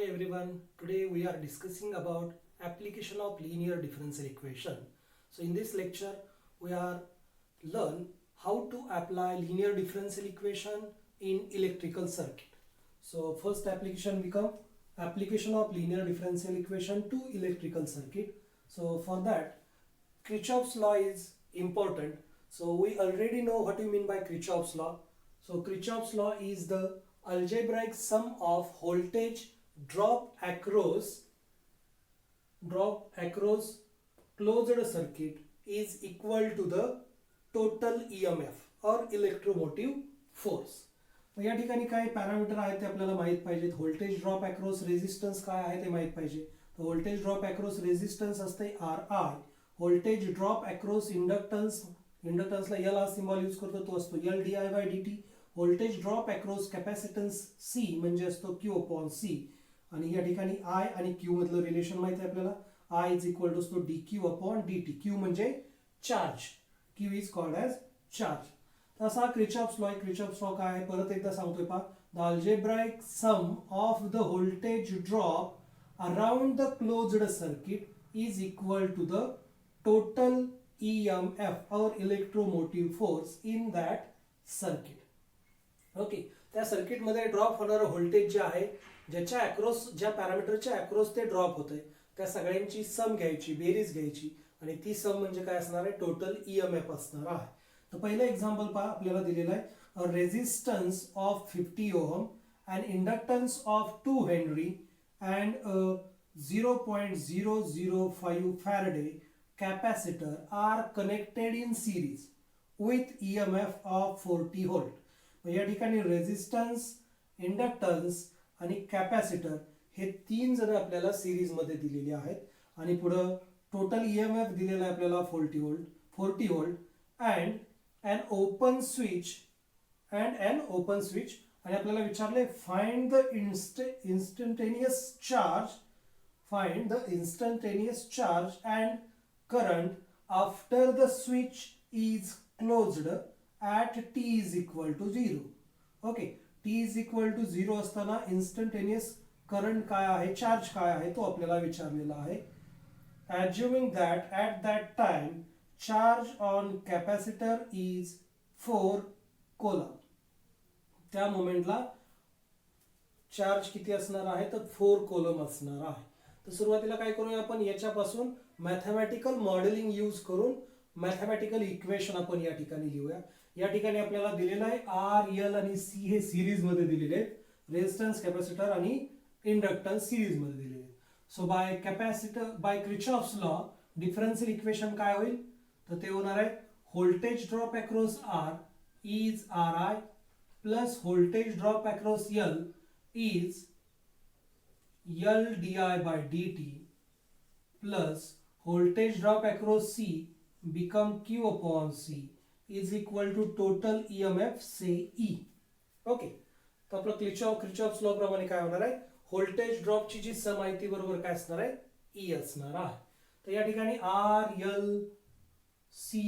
everyone. Today we are discussing about application of linear differential equation. So in this lecture we are learn how to apply linear differential equation in electrical circuit. So first application become application of linear differential equation to electrical circuit. So for that Kirchhoff's law is important. So we already know what you mean by Kirchhoff's law. So Kirchhoff's law is the algebraic sum of voltage drop across closed circuit is equal to the total EMF or electromotive force. मग या ठिकाणी काय parameter आहेत ते आपल्याला माहित पाहिजेत. Voltage drop across resistance काय आहे ते माहित पाहिजे. तर व्होल्टेज ड्रॉप अक्रॉस रेजिस्टन्स असते RI. व्होल्टेज ड्रॉप अक्रॉस इंडक्टन्सला एल हा सिम्बॉल यूज करतो तो असतो LdI/dt. Voltage drop across capacitance C म्हणजे असतो Q/C. आणि या ठिकाणी I आणि Q मधलं रिलेशन माहिती आहे आपल्याला. I इज इक्वल टू असतो dQ/dt. Q म्हणजे charge. Q is called as charge. तसा क्रिचॉफ्स लॉ. क्रिचॉफ्स लॉ काय आहे परत एकदा सांगतोय पहा. The algebraic sum of the voltage drop around the closed circuit is equal to the total EMF और electromotive force in that circuit. Okay, त्या circuit मध्ये ड्रॉप होणारं व्होल्टेज जे आहे ज्याच्या अक्रॉस ज्या पॅरामीटरच्या अक्रॉस ते ड्रॉप होतंय त्या सगळ्यांची सम घ्यायची, बेरीज घ्यायची आणि ती सम म्हणजे काय असणार आहे टोटल EMF असणार आहे. तर पहिलं एक्झाम्पल पहा आपल्याला दिलेलं आहे. A resistance of 50 ohm and inductance of 2 henry and 0.005 faraday capacitor are connected in series with EMF of 40 volt. या ठिकाणी रेजिस्टन्स, इंडक्टन्स आणि कॅपॅसिटर हे तीन जण आपल्याला सिरीज मध्ये दिलेले आहेत आणि पुढे टोटल EMF दिलेला आहे आपल्याला 40 volt and an open switch आणि आपल्याला विचारले find the instantaneous charge and current after the switch is closed at t is equal to 0. Okay, t is equal to 0 असताना instantaneous current काय आहे, चार्ज काय आहे तो आपल्याला विचारलेला आहे. Assuming that at that time charge on capacitor is 4 coulomb. त्या मोमेंटला चार्ज किती असणार आहे तर 4 कोलम असणार आहे. तर सुरुवातीला काय करूया आपण याच्यापासून मॅथमॅटिकल मॉडेलिंग यूज करून मॅथमॅटिकल इक्वेशन आपण या ठिकाणी लिहूया. या ठिकाणी आपल्याला दिलेलं आहे R, L आणि C हे सिरीज मध्ये दिलेले आहेत. रेजिस्टन्स, कॅपॅसिटर आणि इंडक्टन्स सिरीज मध्ये दिलेले आहेत. So by Kirchhoff's law differential equation काय होईल तर ते होणार आहे voltage drop across R is RI plus voltage drop across L is LdI/dt plus voltage drop across C become Q/C is equal to total EMF say E. Okay, तर आपलं Kirchhoff's law प्रमाणे काय होणार आहे व्होल्टेज ड्रॉप ची जी सम आहे ती बरोबर काय असणार आहे E असणार आहे. तर या ठिकाणी R, L, C,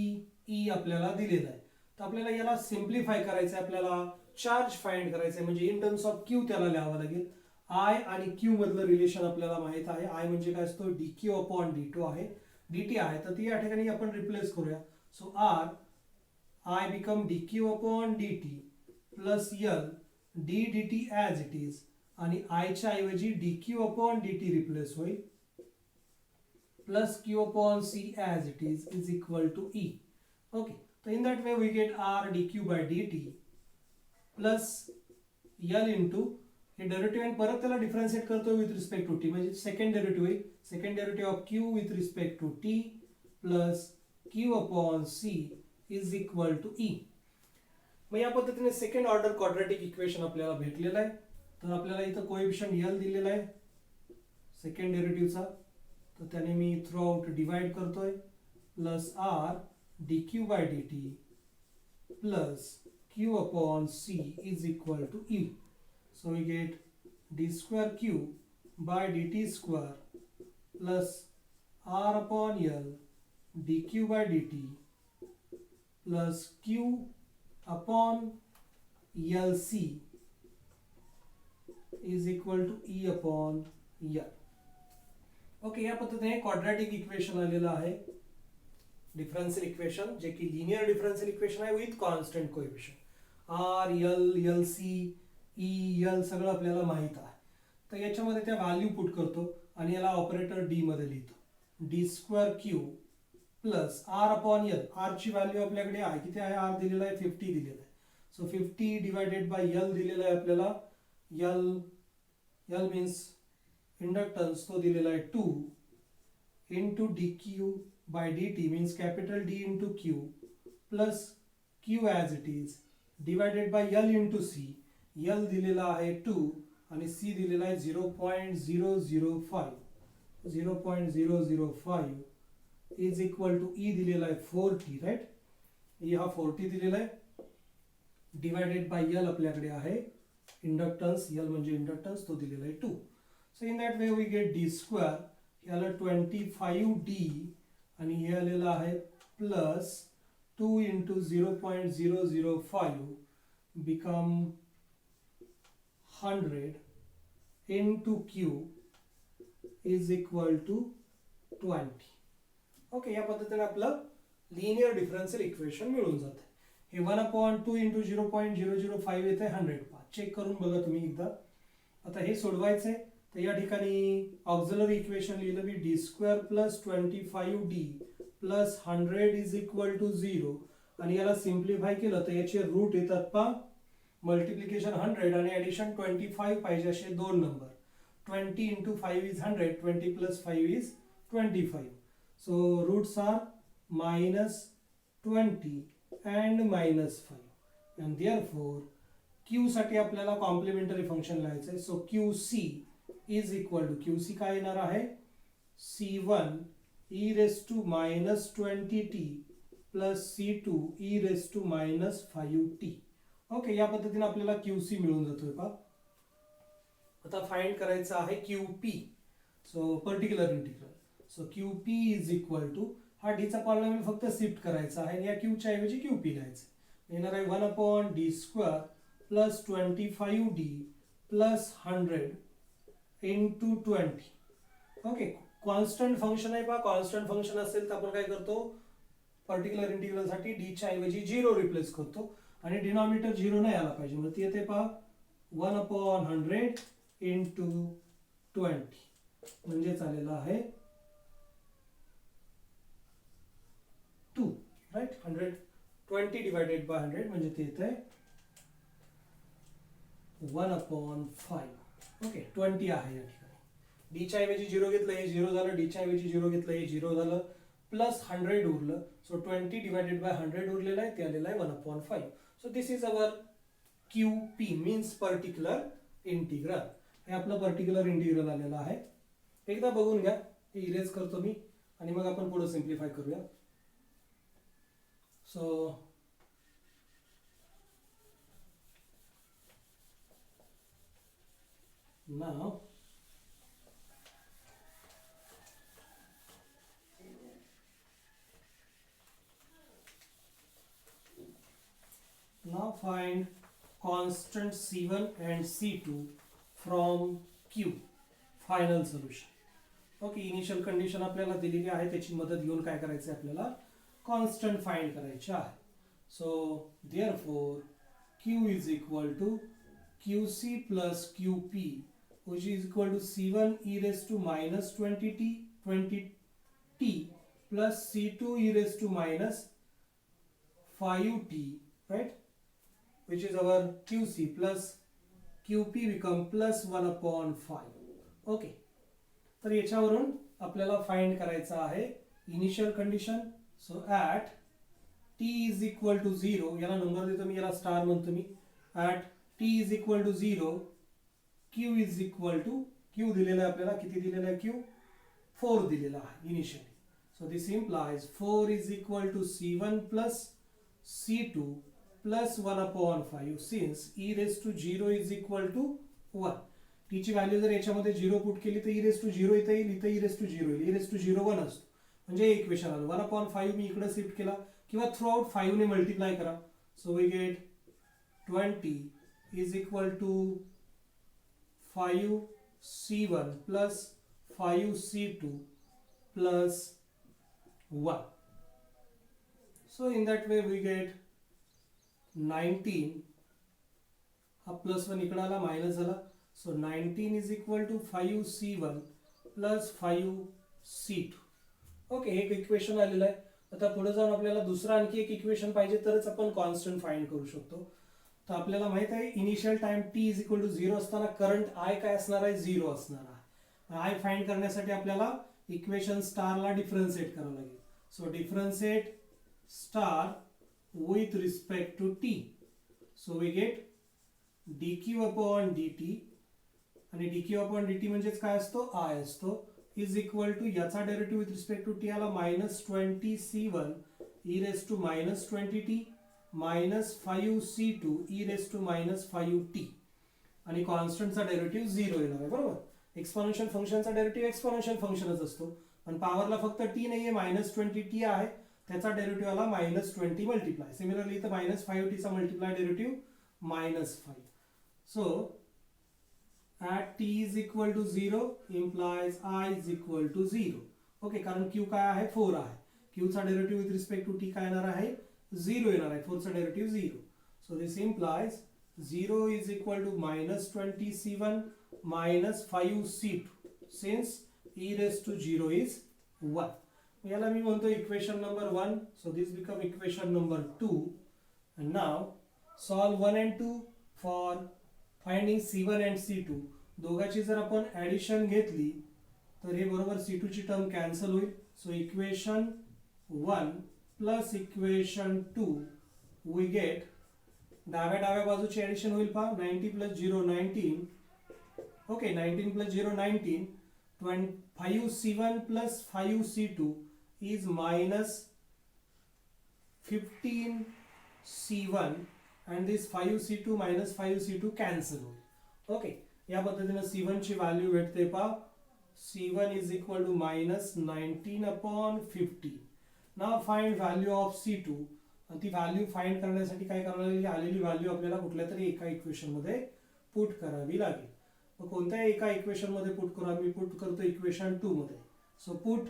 E आपल्याला दिलेलं आहे. तर आपल्याला याला सिम्प्लिफाय करायचं आहे, आपल्याला चार्ज फाइंड करायचं आहे म्हणजे इन टर्म्स ऑफ Q त्याला लिहावं लागेल. I आणि Q मधलं रिलेशन आपल्याला माहित आहे. I म्हणजे काय असतो dQ/dt आहे, dt आहे. तर ती या ठिकाणी आपण रिप्लेस करूया. So I become dQ/dt plus L ddt as it is आणि I च्या ऐवजी dQ/dt रिप्लेस होईल plus Q/C as it is equal to E. Okay, तर in that way we get R dQ/dt plus L into हे derivative आणि परत त्याला differentiate करतो विथ रिस्पेक्ट टू टी म्हणजे सेकंड डेरिव्हेटिव्ह होईल. Second derivative of Q with respect to T plus Q/C is equal to E. मग या पद्धतीने सेकंड ऑर्डर क्वाड्रॅटिक इक्वेशन आपल्याला भेटलेलं आहे. तर आपल्याला इथं कोएफिशियंट L दिलेला आहे सेकंड डेरिव्हेटिव्हचा, तर त्याने मी थ्रू आउट डिवाइड करतोय plus R dQ/dt plus Q/C is equal to E. So we get d square Q by dt square plus R upon L dQ/dt plus Q upon LC is equal to E upon L. Okay, या पद्धतीने quadratic equation आलेलं आहे, differential equation, जे की linear differential equation आहे with constant coefficient. R, L, L C, E, L सगळं आपल्याला माहित आहे. तर याच्यामध्ये त्या व्हॅल्यू पुट करतो आणि याला ऑपरेटर डी मध्ये लिहितो. D square Q plus R upon L. R ची व्हॅल्यू आपल्याकडे आहे, किती आहे? आर दिलेला आहे 50 दिलेला आहे. सो 50 डिवायडेड बाय एल दिलेला आहे आपल्याला. एल मीन्स इंडक्टन्स, तो दिलेला आहे 2 into D Q by D T means capital D into Q plus Q as it is divided by L into C. L दिलेला आहे 2 आणि सी दिलेला आहे 0.005. 0.005 इज इक्वल टू ई दिलेला आहे 40, राईट? ई हा 40 दिलेला आहे डिवायडेड बाय एल आपल्याकडे आहे इंडक्टन्स. एल म्हणजे इंडक्टन्स, तो दिलेला आहे 2. So in that way we get D square. याला 25d आणि हे आलेलं आहे plus 2 into 0.005 become 100 into Q is equal to 20. Okay, या पद्धतीने आपलं लिनियर डिफरन्शियल इक्वेशन मिळून जाते. हे 1/2 इंटू 0.005 येते 100. चेक करून बघा तुम्ही एकदा. आता हे सोडवायचंय, तर या ठिकाणी ऑक्झिलरी इक्वेशन लिहिलं मी D square plus 25d plus 100 is equal to 0 आणि याला सिम्प्लिफाय केलं तर याचे रूट येतात पहा. मल्टिप्लिकेशन 100 आणि ॲडिशन 25 पाहिजे असे दोन number. 20 into 5 is 100, 20 plus 5 is 25. So roots are minus 20 and minus 5. And therefore Q साठी आपल्याला कॉम्प्लिमेंटरी फंक्शन लिहायचं आहे. So QC is equal to, QC काय येणार आहे? C1 e raised to minus 20t plus C2 e raised to minus 5t. Okay, या पद्धतीने आपल्याला QC मिळून जातोय पहा. आता फाइंड करायचं आहे QP. So particular integral. So QP is equal to, हा डीचा पॉलिनॉमियल फक्त शिफ्ट करायचा आहे आणि या Q च्या ऐवजी QP लिहायचं. येणार आहे 1/d square plus 25d plus 100 into 20. Okay, constant function आहे पहा. कॉन्स्टंट फंक्शन असेल तर आपण काय करतो? पर्टिक्युलर इंटिग्रल साठी d च्या ऐवजी 0 रिप्लेस करतो आणि डिनॉमिनेटर 0 नाही आला पाहिजे. मग येते पहा 1/100 इंटू 20 म्हणजे चालेला आहे 2, राईट? 120 डिवायडेड बाय 100 म्हणजे ते येते 1/5. ओके, 20 आहे या ठिकाणी. डी च्या ऐवजी 0 घेतलं, हे 0 झालं. डी च्या ऐवजी 0 घेतलं, हे 0 झालं. प्लस 100 उरलं. सो 20 डिवायडेड बाय 100 उरलेलं आहे, ते आलेलं आहे 1/5. So this is our QP means particular integral. हे आपलं पर्टिक्युलर इंटिग्रल आलेलं आहे. एकदा बघून घ्या. हे इरेज करतो मी आणि मग आपण पुढे सिम्प्लिफाय करूया. So now find constant C1 and C2 from Q. Final solution. Okay, initial condition आपल्याला दिलेली आहे, त्याची मदत घेऊन काय करायचं आहे? आपल्याला कॉन्स्टंट फाइंड करायचे आहे. So therefore Q is equal to QC plus QP which is equal to C1 e raised to minus 20t plus C2 e raised to minus 5t, right? Which is our QC plus QP become plus 1/5. Okay, तर याच्यावरून आपल्याला find करायचं आहे initial condition. So at t is equal to 0, याला number देतो मी, याला star म्हणतो मी. At t is equal to 0 Q is equal to, Q दिलेला आहे आपल्याला, किती दिलेला आहे? Q 4 दिलेला आहे initially. So this implies 4 is equal to C1 plus C2 plus 1/5 since e raise to 0 is equal to 1. T ची व्हॅल्यू जर याच्यामध्ये 0 पुट केली तर e रेज टू 0 इथे येईल, इथे e रेज टू 0 येईल. e रेज टू 0 1 असतो म्हणजे इक्वेशन आलं. 1/5 मी इकडे शिफ्ट केला किंवा थ्रू आउट 5 ने मल्टिप्लाय करा. So we get 20 is equal to 5c1 plus 5c2 plus 1. So in that way we get 19, हा प्लस 1 इकडे आला मायनस झाला, so 19 is equal to 5c1 plus 5c2. Okay, हे एक इक्वेशन आलेलं आहे. आता पुढे जाऊन आपल्याला दुसरं आणखी एक इक्वेशन पाहिजे तरच आपण कॉन्स्टंट फाइंड करू शकतो. तर आपल्याला माहित आहे initial time t is equal to 0 असताना करंट I काय असणार आहे, 0 असणार आहे. I फाइंड करण्यासाठी आपल्याला इक्वेशन स्टारला डिफरन्शिएट करावं लागेल. So differentiate star with respect to t. So we get dq upon dt, आणि dq upon dt म्हणजेच काय असतो, I असतो, इज इक्वल टू याचा derivative with respect to t आला -20c1 e raise to -20t minus 5c2 e raise to -5t, आणि कॉन्स्टंटचा derivative 0 येणार आहे. बरोबर, एक्सपोनेन्शियल फंक्शनचा डेरिव्हेटिव्ह एक्सपोनेन्शियल फंक्शनच असतो, पण पॉवरला फक्त t नाहीये, -20t आहे, त्याचा डेरिव्हेटिव्ह आला -20 मल्टिप्लाय. सिमिलरली इथं -5t चा multiply derivative -5. So at t is equal to 0 implies I is equal to 0. Okay, कारण q काय आहे, 4 आहे. q चा derivative with respect to t काय येणार आहे, 0 येणार आहे. 4 चा derivative 0. So this implies 0 is equal to -20c1 minus 5c2 since e raised to 0 is 1. याला मी म्हणतो equation number 1. So this become equation number 2. and now solve 1 and 2 for finding c1 and c2. दोघांची जर आपण addition घेतली तर हे बरोबर c2 ची टर्म कॅन्सल होईल. So equation 1 plus equation 2 we get, डाव्या बाजूची ऍडिशन होईल पहा, 90 plus 0 19. Okay, 19 plus 0 19, 5c1 plus 5c2 is minus 15c1 and this 5c2 minus 5c2 cancel होईल. ओके, या पद्धतीने c1 ची व्हॅल्यू भेटते पहा, c1 is equal to -19 upon 15. Now find value of c2. आणि ती व्हॅल्यू फाइंड करण्यासाठी काय करावं लागेल, आलेली व्हॅल्यू आपल्याला कुठल्या तरी एका इक्वेशन मध्ये पुट करावी लागेल. मग कोणत्या एका इक्वेशन मध्ये पुट करू, आम्ही पुट करतो इक्वेशन 2 मध्ये. So put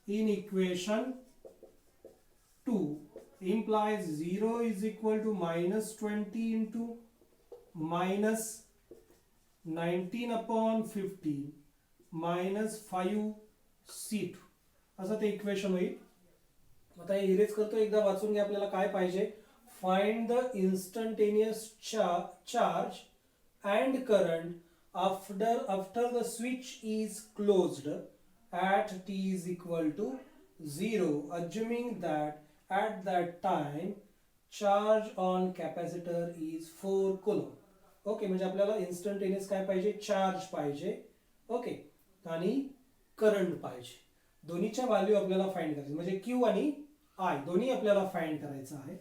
in equation 2 implies 0 is equal to -20 into -19 upon 15 minus 5c2 असं ते इक्वेशन होईल. आता हे इरेज करतो, एकदा वाचून घ्या. आपल्याला काय पाहिजे, find the instantaneous charge and current after the switch is closed at t is equal to 0, assuming that at that time charge on capacitor is 4 coulomb. Okay, म्हणजे आपल्याला इन्स्टंटेनियस काय पाहिजे, चार्ज पाहिजे. ओके, आणि करंट पाहिजे. दोन्हीच्या value आपल्याला find करायची, म्हणजे Q आणि I दोन्ही आपल्याला फाइंड करायचं आहे.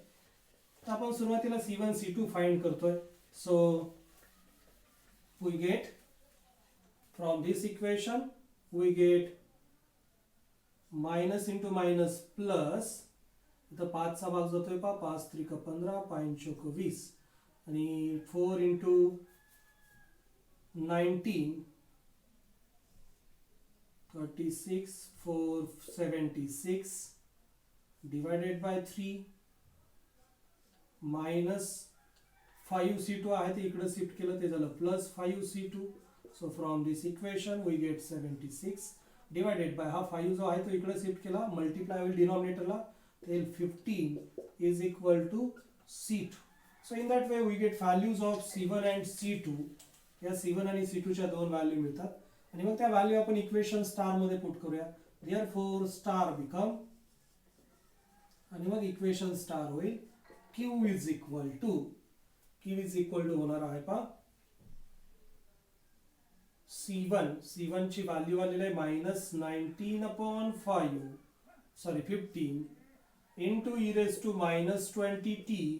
तर आपण सुरुवातीला C1 C2 फाइंड करतोय. So we get from this equation we get minus into minus plus, इथं 5 चा भाग जातोय पहा, 5 त्रिक 15 5 चौक 20, आणि 4 into 19 36 4 76 divided by 3 minus 5c2 आहे ते इकडे शिफ्ट केलं, ते झालं plus 5c2. So from this equation we get 76 divided by हा 5 जो आहे तो इकडे शिफ्ट केला, मल्टिप्लाय होईल डिनॉमिनेटरला, ते 15 is equal to c2. So in that way we get values of c1 and c2. या c1 आणि c2 च्या दोन व्हॅल्यू मिळतात, आणि मग त्या व्हॅल्यू आपण इक्वेशन स्टार मध्ये पुट करूया. देअरफॉर स्टार बिकम, आणि मग इक्वेशन स्टार होईल q इज इक्वल टू होणार आहे पहा C1 ची व्हॅल्यू आलेली आहे -19 upon 15 into e raised to -20t.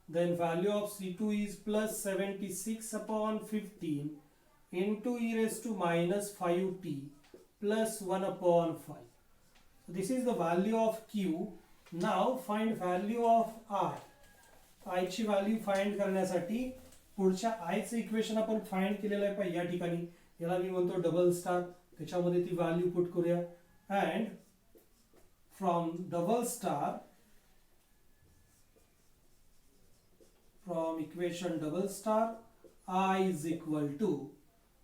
then value of C2 is plus 76 upon 15 into e raised to -5t plus 1 upon 5. So this is the value of Q. Now find value of I. I ची value find करण्यासाठी पुढच्या आयचं equation आपण find केलेलं आहे या ठिकाणी, याला मी म्हणतो डबल स्टार, त्याच्यामध्ये ती व्हॅल्यू पुट करूया. And from double star, from equation double star, I is equal to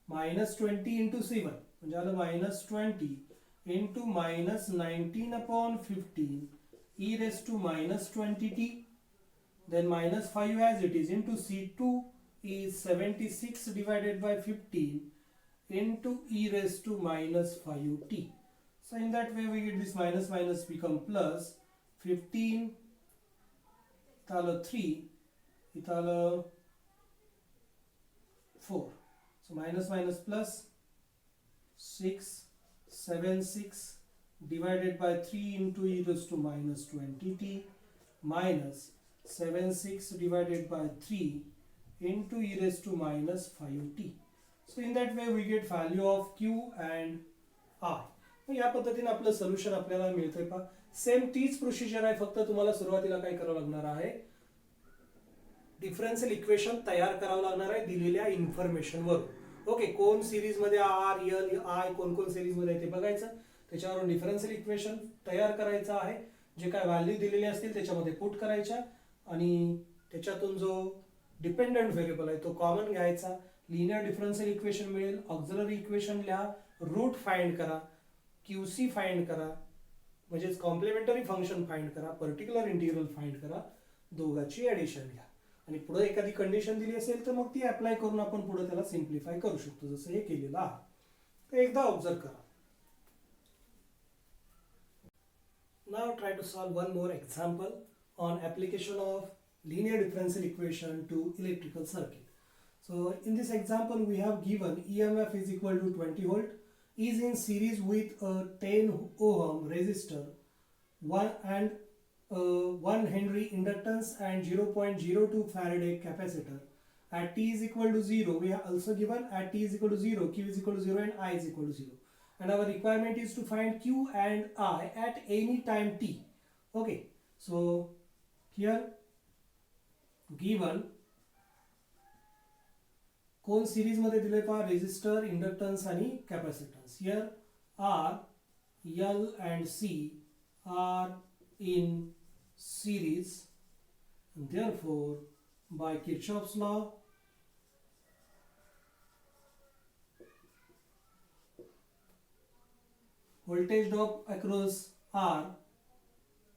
minus 20 into 7, म्हणजे आलं minus 20 into minus 19 upon 15 e raised to minus 20t, then minus 5 as it is into C2 is 76 divided by 15 into e raised to minus 5t. So in that way we get this minus minus become plus. 15 इथं 3, इथं 4, so minus minus plus 6 7 6 divided by 3 into e raised to minus 20t minus 7 6 divided by 3 into e raised to minus 5t. So in that way we get value of q and I. या पद्धतीने आपलं solution आपल्याला मिळतंय पहा. Same तीच procedure आहे, फक्त तुम्हाला सुरुवातीला काय करावं लागणार आहे, डिफरन्शियल इक्वेशन तयार करावं लागणार आहे दिलेल्या इन्फॉर्मेशन वर. ओके, कोण सिरीज मध्ये आर एल आय कोण कोण सिरीज मध्ये आहे ते बघायचं, त्याच्यावरून डिफरन्शियल इक्वेशन तयार करायचं आहे, जे काय व्हॅल्यू दिलेले असतील त्याच्यामध्ये पुट करायच्या आणि त्याच्यातून जो डिपेंडंट व्हेरिएबल आहे तो कॉमन घ्यायचा. लिनियर डिफरन्शियल इक्वेशन मिळेल. ऑक्झिलरी इक्वेशन लिहा, रूट फाइंड करा, क्यूसी फाइंड करा, म्हणजेच कॉम्प्लिमेंटरी फंक्शन फाइंड करा, पर्टिक्युलर इंटिग्रल फाइंड करा, दोघांची ऍडिशन घ्या आणि पुढे एखादी कंडिशन दिली असेल तर मग ती अप्लाय करून आपण पुढे त्याला सिम्प्लिफाय करू शकतो, जसं हे केलेलं आहे. तर एकदा ऑब्झर्व करा. Now try to solve one more example on application of linear differential equation to electrical circuit. So in this example we have given EMF is equal to 20 volt, is in series with a 10 ohm resistor, 1 Henry inductance and 0.02 Faraday capacitor. At t is equal to 0, we have also given at t is equal to 0, q is equal to 0 and I is equal to 0. And our requirement is to find q and I at any time t. Okay, so here given कोण series मध्ये दिले पहा, resistor, inductance आणि capacitance. Here R L and C are in series, and therefore by Kirchhoff's law voltage drop across R,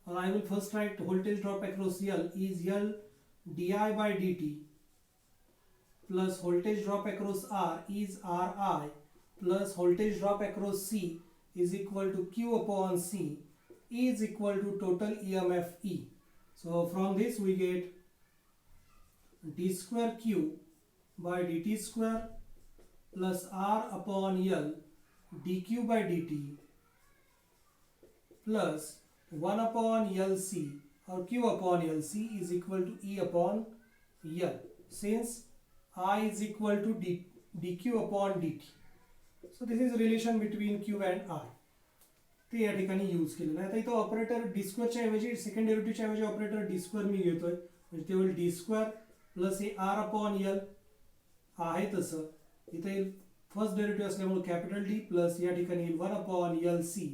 or I will first write voltage drop across L is L di by dt plus voltage drop across R is Ri plus voltage drop across C is equal to Q upon C is equal to total EMF E. So from this we get d square Q by dt square plus R upon L dq by dt plus 1 upon LC or Q upon LC is equal to E upon L, since I is equal to dq upon dt. So this is relation between Q and I. ते या ठिकाणी use केलेलं आहे. आता इथं operator D स्क्वेअरच्या ऐवजी second डेरिव्हेटिव्हच्या ऐवजी operator D square मी घेतोय, म्हणजे ते होईल डी स्क्वेअर प्लस हे आर अपॉन एल आहे तसं. इथे फर्स्ट डेरिव्हेटिव्ह असल्यामुळे कॅपिटल डी प्लस या ठिकाणी येईल 1 अपॉन एल सी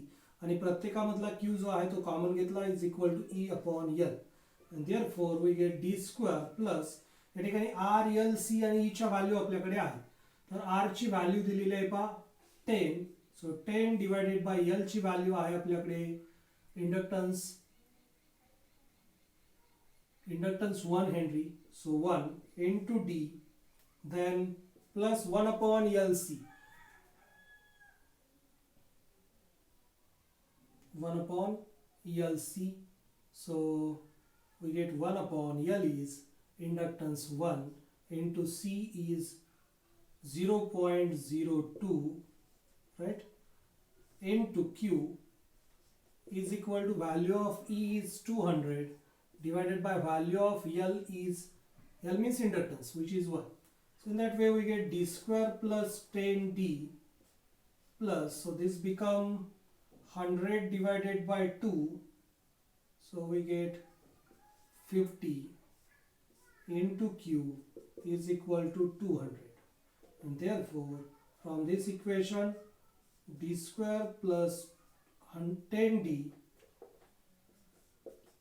आणि प्रत्येकामधला क्यू जो आहे तो कॉमन घेतला is equal to E upon L. And therefore we get D square plus या ठिकाणी आर एल सी आणि ई च्या व्हॅल्यू आपल्याकडे आहे. तर आर ची व्हॅल्यू दिलेली आहे पहा 10. सो 10 डिवाइडेड बाय एल ची व्हॅल्यू आहे आपल्याकडे inductance 1 Henry, so 1 into d, then plus 1 upon LC, 1 upon LC, so we get 1 upon L is inductance 1 into C is 0.02, right, into Q is equal to value of E is 200 divided by value of L is, L means inductance, which is 1. So in that way we get d square plus 10d plus, so this become 100 divided by 2, so we get 50 into Q is equal to 200. And therefore, from this equation, d square plus 10d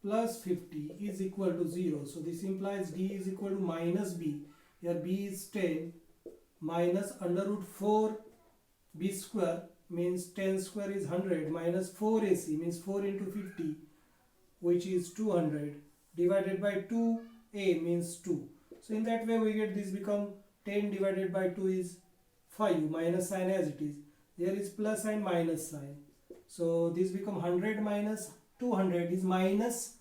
plus 50 is equal to 0. So this implies d is equal to minus b. Here b is 10 minus under root 4 b square means 10 square is 100 minus 4ac means 4 into 50 which is 200 divided by 2a means 2. So in that way we get this become 10 divided by 2 is 5 minus sign as it is. There is plus and minus sign. So this become 100 minus 200 is minus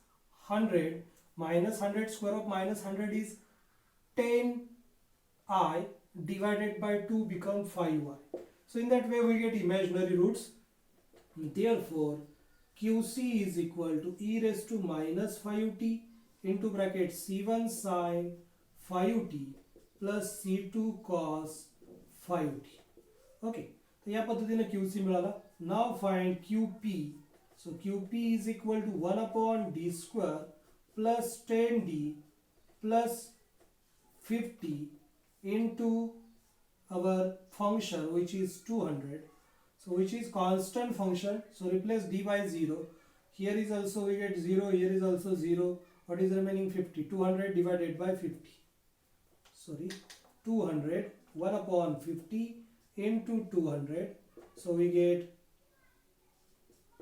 100 minus 100 square of minus 100 is 10i divided by 2 become 5y. So in that way we get imaginary roots. Therefore QC is equal to e raised to minus 5t into bracket c1 sin 5t plus c2 cos 5t. Okay. तर या पद्धतीने QC मिळाला. Now find QP. So QP is equal to 1 upon d square plus 10d plus 50 into our function which is 200. So which is constant function. So replace d by 0. Here is also we get 0. Here is also 0. What is remaining? 50. 200 divided by 50. Sorry. 200. 1 upon 50 into 200. So we get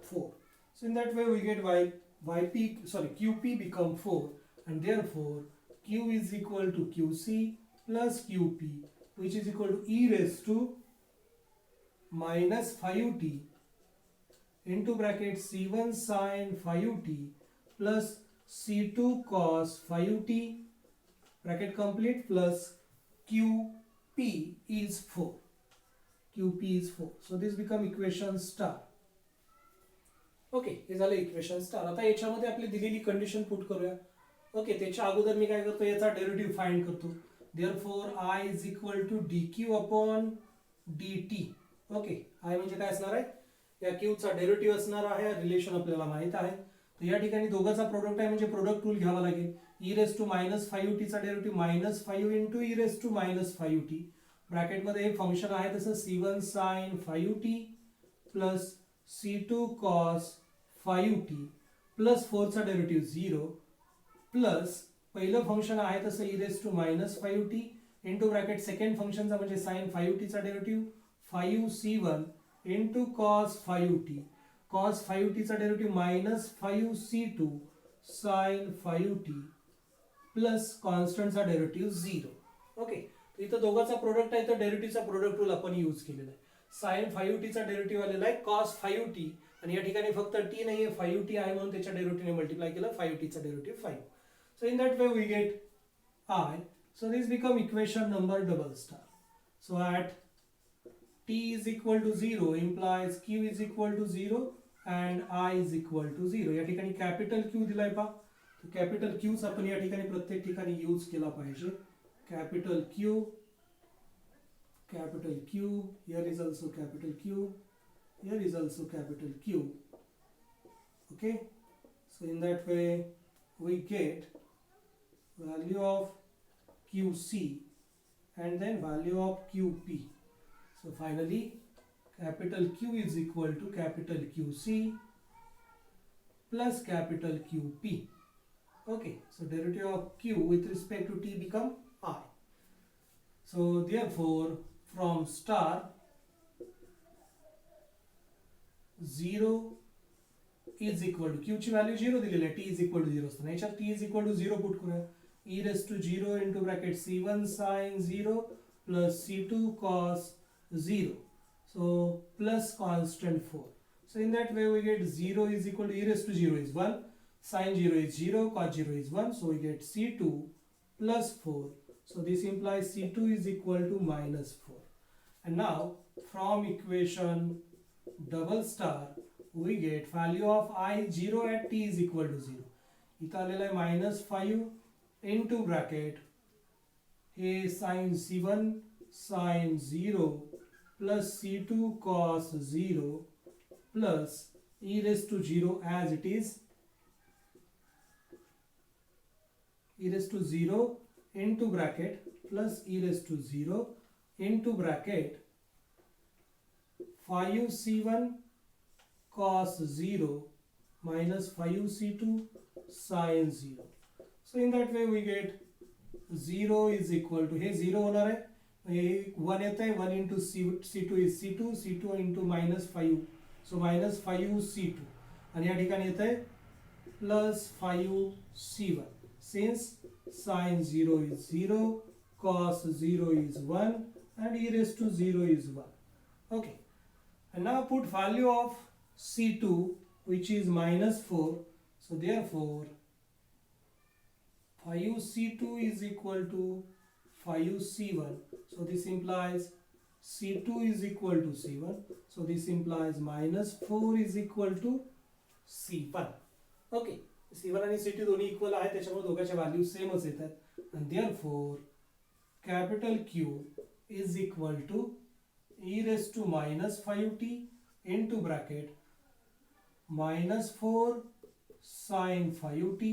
4. So in that way we get QP become 4, and therefore Q is equal to QC plus QP, which is equal to e raised to minus 5t into bracket c1 sin 5t plus c2 cos 5t bracket complete plus QP is 4. QP is 4. So this become equation star. Okay, हे झालं equation star. आता याच्यामध्ये आपली दिलेली condition put करूया. Okay, त्याच्या अगोदर मी काय करतो, याचा डेरिव्हेटिव्ह फाइंड करतो. Therefore I is equal to dq upon dt. Okay, I म्हणजे काय असणार आहे, या q चा डेरिव्हेटिव्ह असणार आहे. रिलेशन आपल्याला माहित आहे. तर या ठिकाणी दोघांचा प्रोडक्ट आहे म्हणजे प्रोडक्ट रूल घ्यावा लागेल. e raise to minus 5t चा derivative minus 5 into e raise to minus 5t bracket मध्ये हे फंक्शन आहे तसं c1 sin 5t plus c2 cos 5t plus 4 चा डेरिव्हेटिव्ह 0 प्लस पहिलं फंक्शन आहे तसं e raise to minus 5t into bracket second फंक्शनचा म्हणजे sin 5t चा derivative 5c1 into cos 5t cos 5t चा derivative minus 5c2 sin 5t प्लस कॉन्स्टंटचा डेरिव्हेटिव्ह 0. ओके, तर इथं दोघांचा प्रोडक्ट आहे तर डेरिव्हेटिव्हचा प्रोडक्ट रूल आपण यूज केलेला आहे. sin 5t चा डेरिव्हेटिव्ह आलेला आहे cos 5t आणि या ठिकाणी फक्त t नाहीये 5t आहे म्हणून त्याच्या डेरिव्हेटिव्हने मल्टिप्लाय केलं 5t चा derivative 5. So in that way we get I. So this become equation number double star. So at t is equal to 0 implies q is equal to 0 and I is equal to 0. या ठिकाणी capital Q दिलाय पहा. तो capital Q चा आपण या ठिकाणी प्रत्येक ठिकाणी यूज केला पाहिजे. Capital Q, capital Q, here is also capital Q, here is also capital Q. Okay, so in that way we get value of QC and then value of QP. So finally capital Q is equal to capital QC plus capital QP. Okay, so derivative of Q with respect to T become I. So therefore from star 0 is equal to Q ची value 0 दिलेली आहे, T is equal to 0 असताना याच्यात T is equal to 0 put करूया. e raised to 0 into bracket c1 sin 0 plus c2 cos 0. So plus constant 4. So in that way we get 0 is equal to e raised to 0 is 1, sin 0 is 0, cos 0 is 1. So we get c2 plus 4. So this implies c2 is equal to minus 4. And now from equation double star we get value of I0 at t is equal to 0. इथं आलेला आहे minus 5 into bracket a sin c1 sin 0 plus c2 cos 0 plus e raised to 0 as it is, e raised to 0 into bracket plus e raised to 0 into bracket 5c1 cos 0 minus 5c2 sin 0. So in that way we get 0 is equal to, हे 0 होणार आहे, हे 1 येत आहे, 1 into c2 is c2 into minus 5, so minus 5c2 आणि या ठिकाणी येत आहे plus 5c1 since sin 0 is 0, cos 0 is 1 and e raised to 0 is 1. Okay, and now put value of c2 which is minus 4, so therefore 5c2 is equal to 5c1, so this implies c2 is equal to c1, so this implies minus 4 is equal to c1. Okay, c1 आणि c2 दोन्ही equal आहेत त्याच्यामुळे दोघांच्या value सेमच येतात and therefore capital Q is equal to e raised to minus 5t into bracket minus 4 sin 5t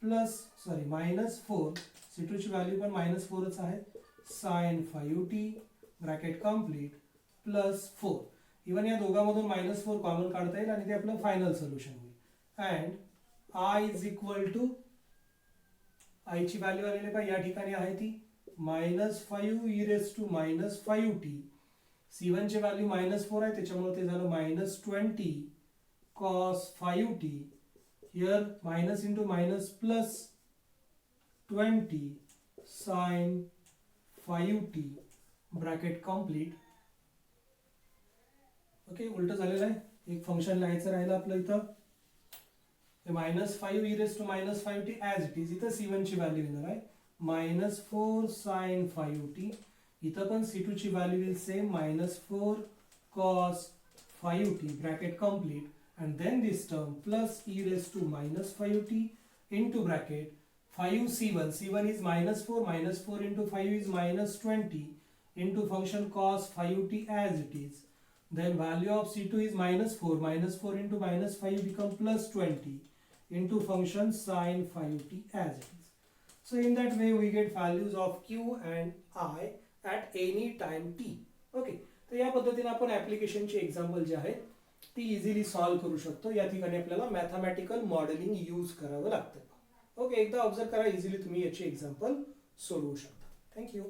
plus minus 4, c2 ची value पण minus 4 च आहे, sin 5t bracket complete plus 4. Even या दोघांमधून minus 4 कॉमन काढता येईल आणि ते आपलं फायनल सोल्युशन होईल. and I is equal to, I ची व्हॅल्यू आलेली का या ठिकाणी आहे ती minus 5 e raised to minus 5t, c1 ची व्हॅल्यू minus 4 आहे त्याच्यामुळे ते झालं minus 20 cos 5t, here minus into minus plus 20 sin 5t bracket complete. Okay, उलट झालेलं आहे, एक फंक्शन लिहायचं राहिलं आपलं इथं, minus 5 e raised to minus 5t as it is, इथं c1 ची व्हॅल्यू येणार आहे minus 4 sin 5t, इथं पण c2 ची व्हॅल्यू येईल same minus 4 cos 5t bracket complete and then this term plus e raised to minus 5t into bracket 5c1, c1 is minus 4 into 5 is minus 20 into function cos 5t as it is, then value of c2 is minus 4 into minus 5 become plus 20 into function sin 5t as it is. So in that way we get values of q and I at any time t. Okay, तर या पद्धतीने आपण ऍप्लिकेशनची example जे आहे ती easily solve करू शकतो. या ठिकाणी आपल्याला मॅथमॅटिकल मॉडेलिंग यूज करावं लागतं. ओके, एकदा ऑब्झर्व करा, इझिली तुम्ही याची एक्झाम्पल सोडवू शकता. थँक्यू.